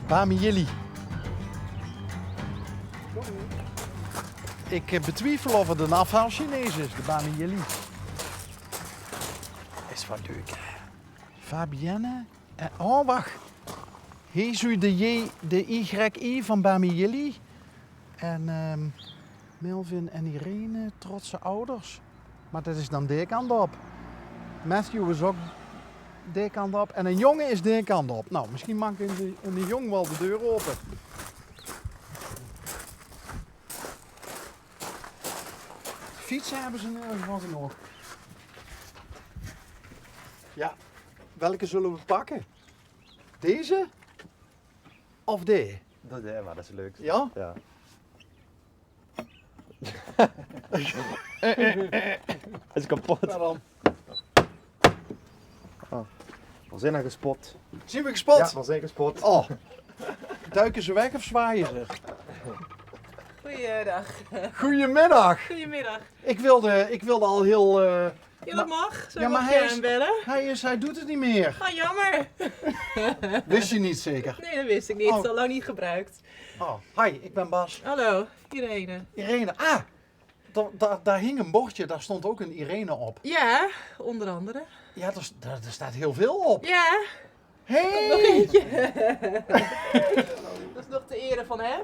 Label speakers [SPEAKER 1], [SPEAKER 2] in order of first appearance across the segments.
[SPEAKER 1] Bami Jilly. Ik betwijfel of het een afhaal Chinees is, de Bami Jilly. Is wat leuk, hè? Fabienne. Oh, wacht. Hier is u de YI van Bami Jilly. En Melvin en Irene, trotse ouders. Maar dat is dan die kant op. Matthew is ook die kant op. En een jongen is die kant op. Nou, misschien maakt een jong wel de deur open. Fietsen hebben ze nergens wat dan ook. Ja, welke zullen we pakken? Deze? Of die?
[SPEAKER 2] Dat is leuk.
[SPEAKER 1] Ja?
[SPEAKER 2] Ja. Het is kapot.
[SPEAKER 1] Waarom?
[SPEAKER 2] We zijn er gespot.
[SPEAKER 1] Zien we gespot?
[SPEAKER 2] Ja, we zijn gespot.
[SPEAKER 1] Oh, duiken ze weg of zwaaien ze?
[SPEAKER 3] Goeiedag.
[SPEAKER 1] Goedemiddag.
[SPEAKER 3] Goedemiddag.
[SPEAKER 1] Ik wilde al heel...
[SPEAKER 3] Ja, dat mag. Zo
[SPEAKER 1] Ja, maar
[SPEAKER 3] mag
[SPEAKER 1] hij
[SPEAKER 3] je
[SPEAKER 1] is-
[SPEAKER 3] aanbellen.
[SPEAKER 1] Hij doet het niet meer.
[SPEAKER 3] Ah, jammer.
[SPEAKER 1] Wist je niet zeker?
[SPEAKER 3] Nee, dat wist ik niet.
[SPEAKER 1] Oh.
[SPEAKER 3] Het is al lang niet gebruikt.
[SPEAKER 1] Oh, hi, ik ben Bas.
[SPEAKER 3] Hallo, Irene.
[SPEAKER 1] Irene. Ah, daar hing een bordje, daar stond ook een Irene op.
[SPEAKER 3] Ja, onder andere.
[SPEAKER 1] Ja, daar staat heel veel op.
[SPEAKER 3] Ja, nog
[SPEAKER 1] Hey!
[SPEAKER 3] eentje. Dat is nog de ere van hem.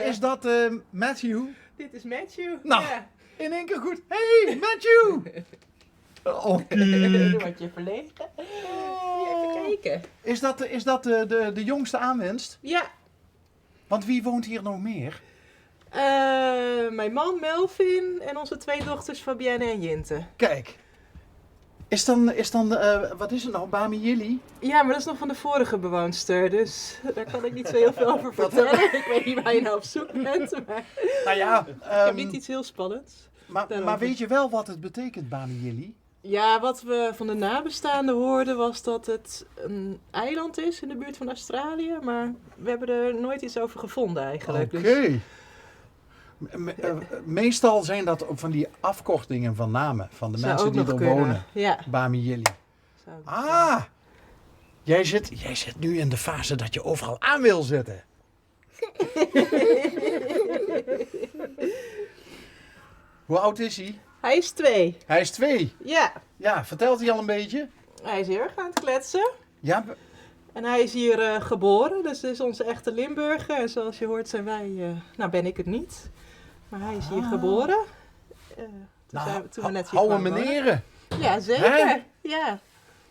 [SPEAKER 1] Is dat Matthew?
[SPEAKER 3] Dit is Matthew.
[SPEAKER 1] Nou.
[SPEAKER 3] Ja.
[SPEAKER 1] In één keer goed. Hey, Matthew! Oh,
[SPEAKER 3] Nu
[SPEAKER 1] kijk.
[SPEAKER 3] word je verlegen. Even kijken.
[SPEAKER 1] Is dat de jongste aanwinst?
[SPEAKER 3] Ja,
[SPEAKER 1] Want wie woont hier nog meer?
[SPEAKER 3] mijn man Melvin en onze twee dochters Fabienne en Jinte.
[SPEAKER 1] Kijk. Is dan wat is het nou, Bami Jilly?
[SPEAKER 3] Ja, maar dat is nog van de vorige bewoonster, dus daar kan ik niet zo heel veel over vertellen. Ik weet niet waar je nou op zoek bent, maar
[SPEAKER 1] Nou ja,
[SPEAKER 3] ik heb niet iets heel spannends.
[SPEAKER 1] maar weet je wel wat het betekent, Bami Jilly?
[SPEAKER 3] Ja, wat we van de nabestaanden hoorden was dat het een eiland is in de buurt van Australië, maar we hebben er nooit iets over gevonden eigenlijk.
[SPEAKER 1] Oké.
[SPEAKER 3] Dus,
[SPEAKER 1] Meestal zijn dat ook van die afkortingen van namen van de
[SPEAKER 3] zou
[SPEAKER 1] mensen
[SPEAKER 3] ook
[SPEAKER 1] die
[SPEAKER 3] nog
[SPEAKER 1] er
[SPEAKER 3] kunnen.
[SPEAKER 1] wonen.
[SPEAKER 3] Ja.
[SPEAKER 1] Bami Jilly.
[SPEAKER 3] Zou ook
[SPEAKER 1] Ah! Jij zit nu in de fase dat je overal aan wil zitten. Hoe oud is hij?
[SPEAKER 3] Hij is 2.
[SPEAKER 1] Hij is 2.
[SPEAKER 3] Ja,
[SPEAKER 1] Ja, vertelt hij al een beetje?
[SPEAKER 3] hij is heel erg aan het kletsen.
[SPEAKER 1] Ja,
[SPEAKER 3] En hij is hier geboren, dus dit is onze echte Limburger. En zoals je hoort zijn wij, nou ben ik het niet, maar hij is hier geboren. Toen we net hier
[SPEAKER 1] oude
[SPEAKER 3] kwamen wonen.
[SPEAKER 1] meneren,
[SPEAKER 3] Ja, zeker.
[SPEAKER 1] Hè?
[SPEAKER 3] Ja.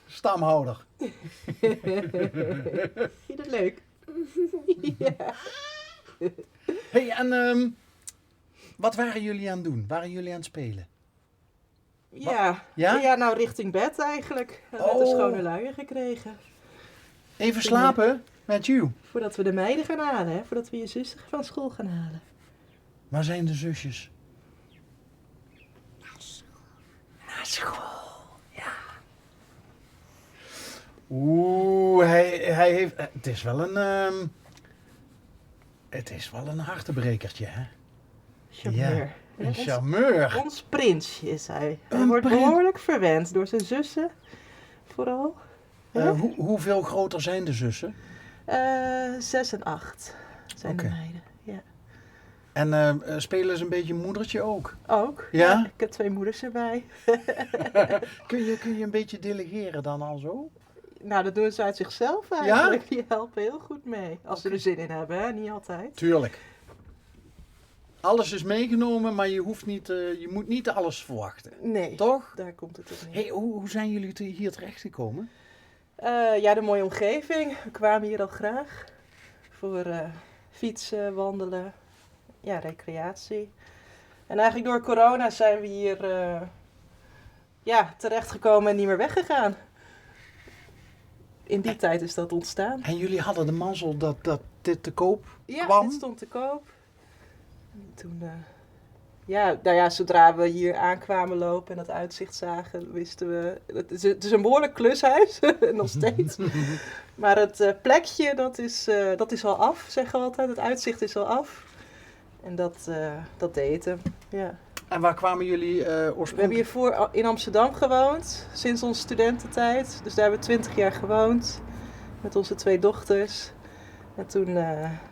[SPEAKER 1] stamhouder.
[SPEAKER 3] Vind je dat leuk? Ja.
[SPEAKER 1] Hey, en wat waren jullie aan het doen? Waren jullie aan het spelen?
[SPEAKER 3] Ja.
[SPEAKER 1] Ja?
[SPEAKER 3] Ja, nou richting bed eigenlijk. We hebben net een schone luier gekregen.
[SPEAKER 1] Even slapen met you.
[SPEAKER 3] Voordat we de meiden gaan halen, hè? Voordat we je zuster van school gaan halen.
[SPEAKER 1] Waar zijn de zusjes? Naar school, ja. Oeh, hij heeft... Het is wel een hartebrekertje, hè?
[SPEAKER 3] Charmeur.
[SPEAKER 1] Een charmeur.
[SPEAKER 3] Ons prinsje is hij. Hij
[SPEAKER 1] Een
[SPEAKER 3] wordt
[SPEAKER 1] prins.
[SPEAKER 3] behoorlijk verwend door zijn zussen. Vooral.
[SPEAKER 1] Hoeveel groter zijn de zussen?
[SPEAKER 3] 6 en 8 zijn
[SPEAKER 1] Oké.
[SPEAKER 3] de meiden. Ja.
[SPEAKER 1] En spelen ze een beetje moedertje ook?
[SPEAKER 3] Ook.
[SPEAKER 1] Ja?
[SPEAKER 3] Ik heb 2 moeders erbij.
[SPEAKER 1] Kun je een beetje delegeren dan al zo?
[SPEAKER 3] Nou, dat doen ze uit zichzelf eigenlijk. Die helpen heel goed mee. Als ze er zin in hebben, hè? Niet altijd.
[SPEAKER 1] Tuurlijk. Alles is meegenomen, maar je moet niet alles verwachten.
[SPEAKER 3] Nee,
[SPEAKER 1] Toch?
[SPEAKER 3] daar komt het op neer.
[SPEAKER 1] Hey, hoe zijn jullie hier terecht gekomen?
[SPEAKER 3] Ja, de mooie omgeving. We kwamen hier al graag. Voor fietsen, wandelen, ja, recreatie. En eigenlijk door corona zijn we hier terechtgekomen en niet meer weggegaan. In die tijd is dat ontstaan.
[SPEAKER 1] En jullie hadden de mazzel dat dit te koop
[SPEAKER 3] Ja,
[SPEAKER 1] kwam?
[SPEAKER 3] het stond te koop. En toen, zodra we hier aankwamen lopen en dat uitzicht zagen, wisten we... Het is een behoorlijk klushuis, nog steeds. Maar het plekje, dat is al af, zeggen we altijd. Het uitzicht is al af. En dat deed hem, ja.
[SPEAKER 1] En waar kwamen jullie
[SPEAKER 3] We hebben
[SPEAKER 1] oorspronkelijk?
[SPEAKER 3] hiervoor in Amsterdam gewoond, sinds onze studententijd. Dus daar hebben we 20 jaar gewoond, met onze 2 dochters. En toen,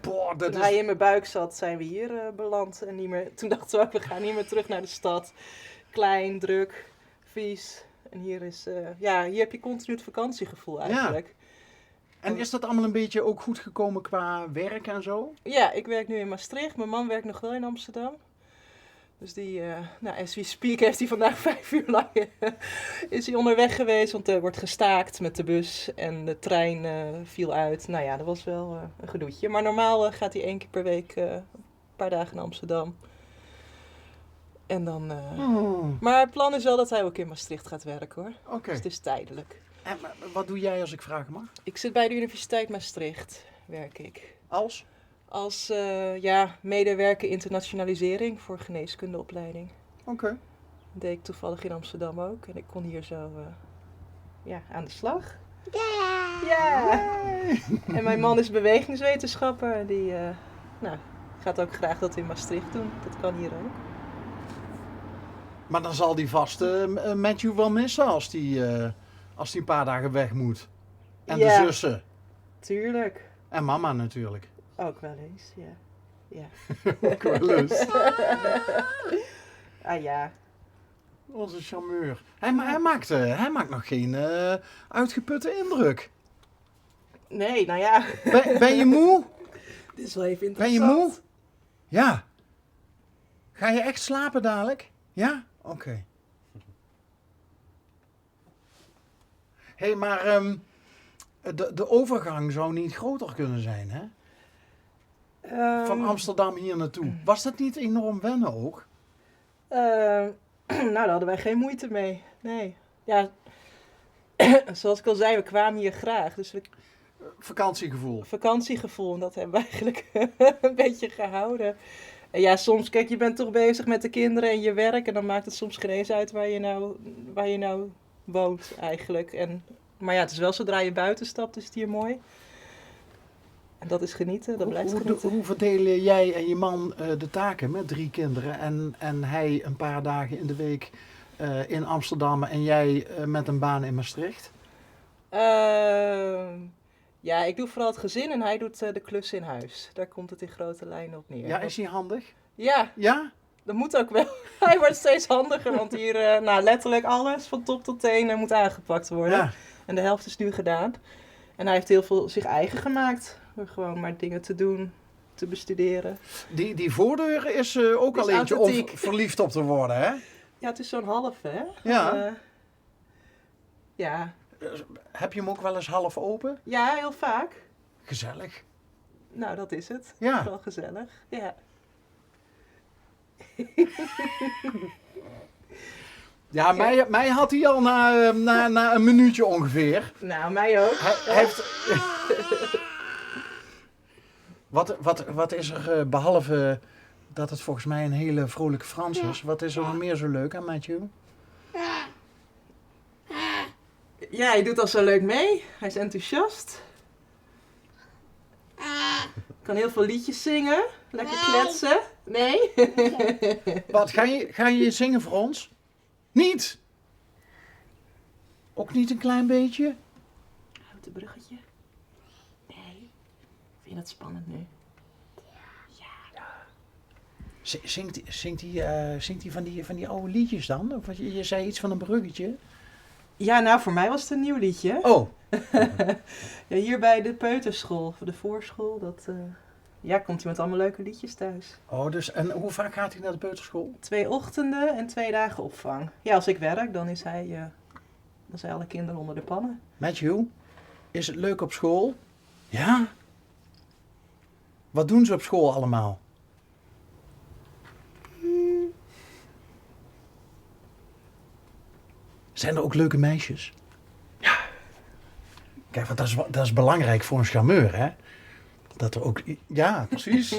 [SPEAKER 1] Boah, dat
[SPEAKER 3] toen
[SPEAKER 1] is...
[SPEAKER 3] hij in mijn buik zat, zijn we hier beland. En niet meer, toen dachten we ook, we gaan niet meer terug naar de stad. Klein, druk, vies. En hier is, hier heb je continu het vakantiegevoel eigenlijk.
[SPEAKER 1] En is dat allemaal een beetje ook goed gekomen qua werk en zo?
[SPEAKER 3] Ja, ik werk nu in Maastricht. Mijn man werkt nog wel in Amsterdam. Dus die, as we speak, heeft hij vandaag 5 uur lang is hij onderweg geweest. Want er wordt gestaakt met de bus en de trein viel uit. Nou ja, dat was wel een gedoetje. Maar normaal gaat hij 1 keer per week een paar dagen naar Amsterdam. En dan... Maar het plan is wel dat hij ook in Maastricht gaat werken hoor.
[SPEAKER 1] Oké.
[SPEAKER 3] Dus het is tijdelijk.
[SPEAKER 1] En wat doe jij als ik vragen mag?
[SPEAKER 3] Ik zit bij de Universiteit Maastricht, werk ik.
[SPEAKER 1] Als?
[SPEAKER 3] Als medewerker internationalisering voor geneeskundeopleiding.
[SPEAKER 1] Oké.
[SPEAKER 3] Dat deed ik toevallig in Amsterdam ook. En ik kon hier zo aan de slag. Ja! En mijn man is bewegingswetenschapper. En die gaat ook graag dat in Maastricht doen. Dat kan hier ook.
[SPEAKER 1] Maar dan zal die vast Matthew wel missen als die een paar dagen weg moet. En de zussen.
[SPEAKER 3] Tuurlijk.
[SPEAKER 1] En mama natuurlijk.
[SPEAKER 3] Ook wel eens, ja.
[SPEAKER 1] Ook wel eens.
[SPEAKER 3] Ah ja.
[SPEAKER 1] Onze charmeur. Hij maakt nog geen uitgeputte indruk.
[SPEAKER 3] Nee, nou ja.
[SPEAKER 1] Ben je moe?
[SPEAKER 3] Dit is wel even
[SPEAKER 1] Ben je
[SPEAKER 3] interessant.
[SPEAKER 1] moe? Ja. Ga je echt slapen dadelijk? Ja? Oké. Hé, maar de overgang zou niet groter kunnen zijn, hè? Van Amsterdam hier naartoe. Was dat niet enorm wennen ook?
[SPEAKER 3] Nou, daar hadden wij geen moeite mee. Nee. Ja, zoals ik al zei, we kwamen hier graag. Dus
[SPEAKER 1] Vakantiegevoel.
[SPEAKER 3] vakantiegevoel, dat hebben we eigenlijk een beetje gehouden. En ja, soms, kijk, je bent toch bezig met de kinderen en je werk. En dan maakt het soms geen eens uit waar je nou woont eigenlijk. Maar ja, het is wel zodra je buiten stapt, is het hier mooi. En dat is genieten, dat blijft genieten.
[SPEAKER 1] Hoe verdelen jij en je man de taken met 3 kinderen en hij een paar dagen in de week in Amsterdam en jij met een baan in Maastricht?
[SPEAKER 3] Ja, ik doe vooral het gezin en hij doet de klussen in huis. Daar komt het in grote lijnen op neer.
[SPEAKER 1] Ja, is hij handig?
[SPEAKER 3] Ja,
[SPEAKER 1] Ja?
[SPEAKER 3] dat moet ook wel. Hij wordt steeds handiger, want hier letterlijk alles van top tot teen moet aangepakt worden.
[SPEAKER 1] Ja.
[SPEAKER 3] En de helft is nu gedaan. En hij heeft heel veel zich eigen gemaakt. Door gewoon maar dingen te doen, te bestuderen.
[SPEAKER 1] Die voordeur is ook
[SPEAKER 3] Is
[SPEAKER 1] al eentje om
[SPEAKER 3] authentiek.
[SPEAKER 1] verliefd op te worden, hè?
[SPEAKER 3] Ja, het is zo'n half, hè?
[SPEAKER 1] Ja.
[SPEAKER 3] Ja.
[SPEAKER 1] Heb je hem ook wel eens half open?
[SPEAKER 3] Ja, heel vaak.
[SPEAKER 1] Gezellig.
[SPEAKER 3] Nou, dat is het.
[SPEAKER 1] Ja.
[SPEAKER 3] Wel gezellig. Ja.
[SPEAKER 1] Ja, mij had hij al na een minuutje ongeveer.
[SPEAKER 3] Nou, mij ook.
[SPEAKER 1] Hij heeft... Wat is er, behalve dat het volgens mij een hele vrolijke Frans is, wat is er nog meer zo leuk aan Matthew?
[SPEAKER 3] Ja, hij doet al zo leuk mee. Hij is enthousiast. Kan heel veel liedjes zingen. Lekker kletsen. Nee?
[SPEAKER 1] Wat, ga je zingen voor ons? Niet? Ook niet een klein beetje?
[SPEAKER 3] Houten bruggetje. Nee. Vind je dat spannend nu?
[SPEAKER 1] Zingt hij van die oude liedjes dan? Of je zei iets van een bruggetje?
[SPEAKER 3] Ja, nou, voor mij was het een nieuw liedje.
[SPEAKER 1] Oh,
[SPEAKER 3] Ja, hier bij de peuterschool, voor de voorschool, komt hij met allemaal leuke liedjes thuis.
[SPEAKER 1] dus en hoe vaak gaat hij naar de peuterschool?
[SPEAKER 3] 2 ochtenden en 2 dagen opvang. Ja, als ik werk, dan zijn alle kinderen onder de pannen.
[SPEAKER 1] Matthew, is het leuk op school? Ja? Wat doen ze op school allemaal? Zijn er ook leuke meisjes? Ja. Kijk, want dat is belangrijk voor een charmeur, hè? Dat er ook... Ja, precies.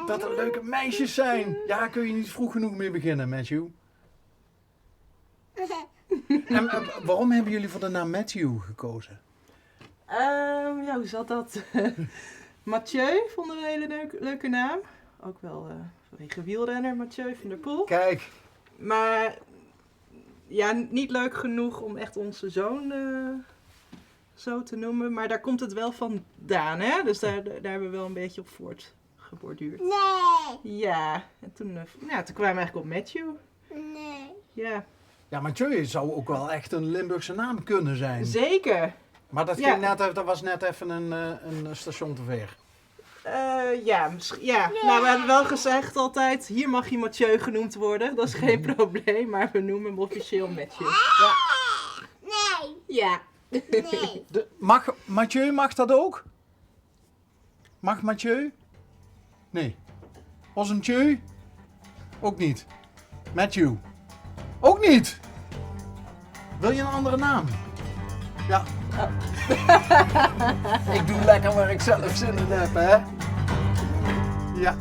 [SPEAKER 1] dat er leuke meisjes zijn. Ja, kun je niet vroeg genoeg mee beginnen, Matthew. En waarom hebben jullie voor de naam Matthew gekozen?
[SPEAKER 3] Ja, hoe zat dat? Mathieu vonden we een hele leuke naam. Ook wel vanwege wielrenner, Mathieu van der Poel.
[SPEAKER 1] Kijk.
[SPEAKER 3] Maar ja, niet leuk genoeg om echt onze zoon zo te noemen. Maar daar komt het wel vandaan, hè? Dus daar hebben we wel een beetje op voortgeborduurd.
[SPEAKER 4] Nee.
[SPEAKER 3] Ja, en toen kwamen we eigenlijk op Matthew.
[SPEAKER 4] Nee.
[SPEAKER 3] Ja,
[SPEAKER 1] Ja, Mathieu zou ook wel echt een Limburgse naam kunnen zijn.
[SPEAKER 3] zeker.
[SPEAKER 1] Maar dat,
[SPEAKER 3] Ja.
[SPEAKER 1] dat was net even een station te ver.
[SPEAKER 3] Ja, nou we hebben wel gezegd altijd, hier mag je Mathieu genoemd worden. Dat is geen probleem, maar we noemen hem officieel Matthew. Ja.
[SPEAKER 4] Nee.
[SPEAKER 3] Ja.
[SPEAKER 4] Nee.
[SPEAKER 1] Mathieu mag dat ook? Mag Mathieu? Nee. Osentjeu? Ook niet. Matthew? Ook niet. Wil je een andere naam? Ja. Ik doe lekker waar ik zelf zin in heb, hè? Ja.